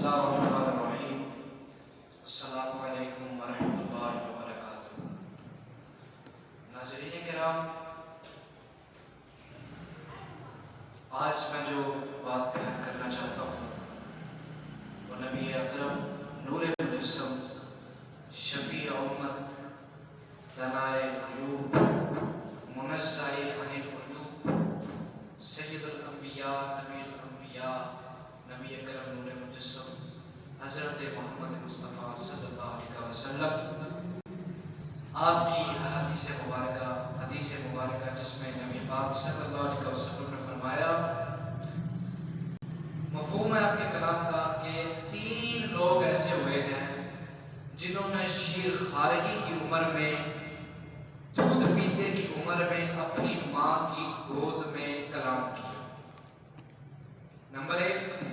اللہ الرحمن الرحیم۔ السلام علیکم ورحمۃ اللہ وبرکاتہ۔ ناظرین کرام، آج میں جو بات بیان کرنا چاہتا ہوں وہ نبی اکرم نور مجسم، شفیع امت، دنائے وجوب، منزہ عن العیوب، سید الانبیاء، نبی الانبیاء، نبی اکرم نور مجسم حضرت محمد مصطفیٰ صلی اللہ علیہ وسلم، آپ کی حدیث مبارکہ جس میں نبی پاک صلی اللہ علیہ وسلم نے فرمایا، مفہوم ہے آپ کے کلام کا کہ 3 لوگ ایسے ہوئے ہیں جنہوں نے شیر خارگی کی عمر میں، دودھ پیتے کی عمر میں اپنی ماں کی گود میں کلام کیا۔ نمبر 1،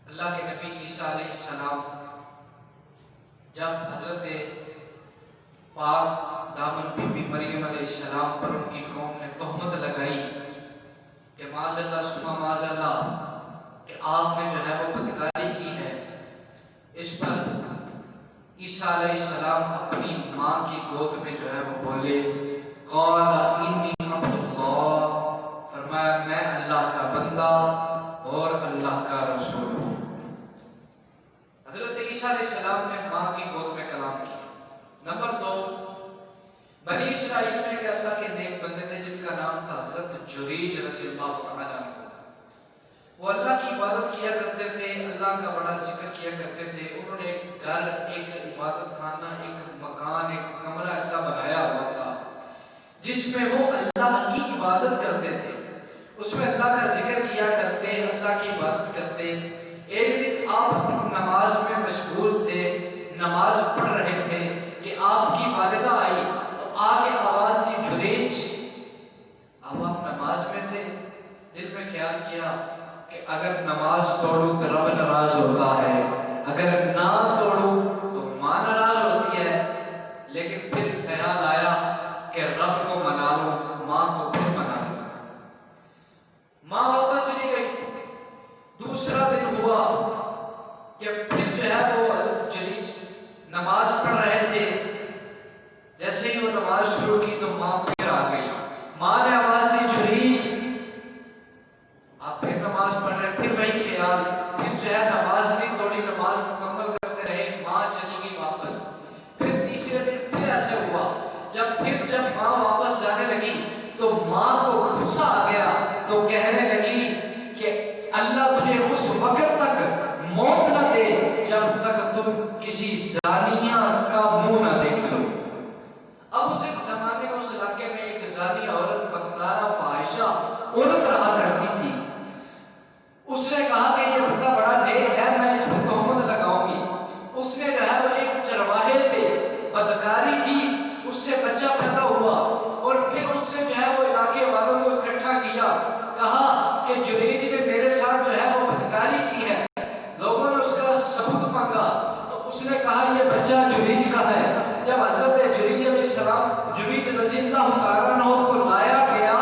اللہ کے نبی عیسیٰ علیہ السلام جب حضرت پاک دامن بی بی مریم علیہ السلام پر ان کی قوم نے تہمت لگائی کہ معاذ اللہ ثم معاذ اللہ کہ آپ نے جو ہے وہ بدکاری کی ہے، اس پر عیسیٰ علیہ السلام اپنی ماں کی گود میں جو ہے وہ بولے، قال انی عبد اللہ، فرمایا میں اللہ کا بندہ اور اللہ کا رسول ہوں۔ حضرت عیسیٰ علیہ السلام نے ماں کی گود میں کلام کیا۔ نمبر 2، بنی اسرائیل میں کہ اللہ کے نیک بندے تھے جن کا نام تھا حضرت جریج رضی اللہ تعالیٰ عنہ، وہ اللہ کی عبادت کیا کرتے تھے، اللہ کا بڑا ذکر کیا کرتے تھے۔ انہوں نے ایک گھر، ایک عبادت خانہ، ایک مکان، ایک کمرہ ایسا بنایا ہوا تھا جس میں وہ اللہ کی عبادت کرتے تھے، اس میں اللہ کا ذکر کیا کرتے، اللہ کی عبادت کرتے۔ ایک دن آپ نماز میں مشغول تھے، نماز پڑھ رہے تھے کہ آپ کی والدہ آئی تو آگے آواز دی، جریج۔ اب آپ نماز میں تھے، دل میں خیال کیا کہ اگر نماز توڑوں تو رب ناراض ہوتا ہے، اگر نہ توڑوں تو ماں ناراض ہوتی ہے، لیکن پھر خیال آیا کہ رب کو منا لوں، ماں کو پھر منا لوں۔ ماں واپس چلی گئی۔ دوسرا دن ہوا کہ پھر جو ہے وہ حضرت جریج نماز پڑھ رہے تھے، جیسے ہی وہ نماز شروع کی تو ماں پھر آ گئی۔ ماں نے آواز دی، جریج۔ آپ پھر نماز پڑھ رہے، پھر وہی خیال، پھر جو ہے نماز نہیں توڑی، نماز مکمل کرتے رہے، ماں چلی گئی واپس۔ پھر تیسرے دن پھر ایسے ہوا، جب ماں واپس جانے لگی تو ماں کو غصہ آ گیا تو کہنے لگی کہ اللہ تجھے اس وقت تک موت نہ دے جب تک تم کسی زانیہ کا منہ نہ دیکھ لو۔ اب اس ایک زمانے میں اس علاقے میں ایک زانی عورت، بدکارہ فاحشہ عورت رہا کرتی تھی۔ اس نے کہا کہ یہ بندہ بڑا نیک ہے، میں اس پر تہمت لگاؤں گی۔ اس نے جو ہے وہ ایک چرواہے سے بدکاری کی، اس سے بچہ پیدا ہوا، اور پھر اس نے جو ہے وہ علاقے والوں کو اکٹھا کیا، کہا کہ جریج نے میرے ساتھ جو ہے وہ بدکاری کی ہے۔ لوگوں نے اس کا ثبوت مانگا تو اس نے کہا یہ بچہ جریج کا ہے۔ جب حضرت جریج علیہ السلام، جریج رضی اللہ تعالیٰ عنہ کو لایا گیا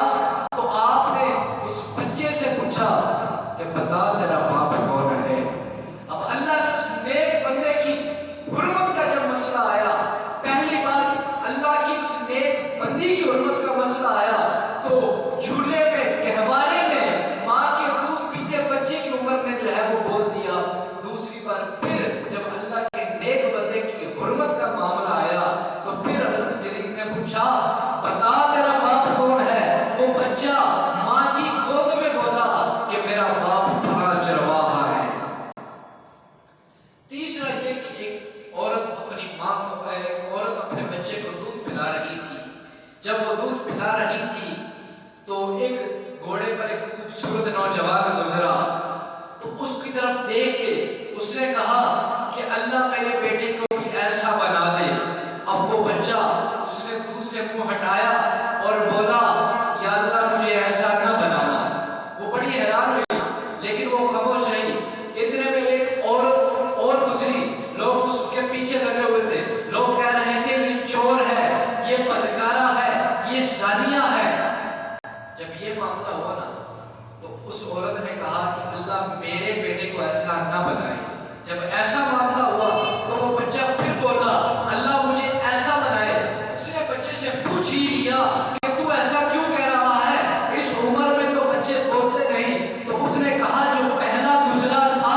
تو آپ نے اس بچے سے پوچھا کہ بتا تیرا باپ کون ہے۔ اب اللہ کے اس نیک بندے کی حرمت کا جب مسئلہ آیا، پہلی بات اللہ کی اس نیک بندی کی حرمت کا مسئلہ آیا تو جھولے میں، گہوارے میں ماں کے دودھ پیتے بچے کی عمر میں جو ہے وہ بول دیا۔ دوسری بار پھر جب اللہ کے نیک بندے کی حرمت کا معاملہ آیا تو پھر حضرت جریج نے پوچھا بتا تیرا باپ کون ہے۔ وہ بچہ ماں کی گود میں بولا کہ میرا باپ فلاں چرواہا ہے۔ تیسرا یہ کہ ایک عورت اپنی ماں کو، ایک عورت اپنے بچے کو دودھ پلا رہی تھی۔ جب وہ دودھ پلا رہی تھی تو ایک گھوڑے پر ایک خوبصورت نوجوان گزرا تو اس کی طرف دیکھ کے اس نے کہا کہ اللہ میرے بیٹے کو بھی ایسا بنا دے۔ اب وہ بچہ، اس نے دودھ سے منہ ہٹایا اور بولا یا اللہ مجھے ایسا نہ بنانا۔ وہ بڑی حیران ہوئی لیکن وہ خاموش رہی۔ اتنے میں ایک عورت اور گزری، لوگ اس کے پیچھے لگے ہوئے تھے، لوگ کہہ رہے تھے یہ چور ہے، یہ بدکارہ ہے، یہ زانیہ ہے۔ جب یہ معاملہ ہوا نا تو اس عورت نے کہا کہ اللہ میرے بیٹے کو ایسا نہ نہ بنائے۔ جب ایسا معاملہ ہوا تو وہ بچہ پھر بولا اللہ مجھے ایسا بنائے۔ اس نے بچے سے پوچھ ہی لیا کہ تو ایسا کیوں کہہ رہا ہے، اس عمر میں تو بچے بولتے نہیں۔ تو اس نے کہا جو پہلا گزرا تھا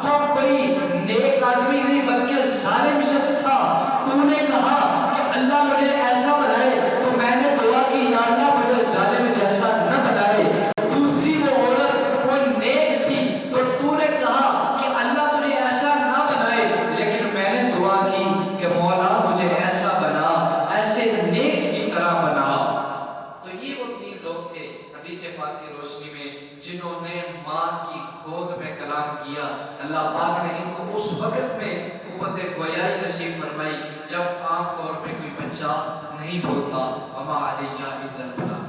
وہ کوئی نیک آدمی نہیں بلکہ ظالم شخص تھا۔ تو نے کہا کہ اللہ مجھے ایسا بنائے تو میں نے دعا کی یا اللہ مجھے ظالم جیسا نہ بنائے۔ دوسری وہ عورت وہ نیک تھی تو تو نے کہا کہ اللہ تجھے ایسا نہ بنائے، لیکن میں نے دعا کی کہ مولا مجھے ایسا بنا، ایسے نیک کی طرح بنا۔ تو یہ وہ تین لوگ تھے حدیث پاک کی روشنی میں جنہوں نے ماں کی گود میں کلام کیا۔ اللہ پاک نے ان کو اس وقت میں قوت گویائی نصیب فرمائی جب عام طور پہ کوئی بچہ نہیں بولتا۔ وما علیہ الا البلاغ۔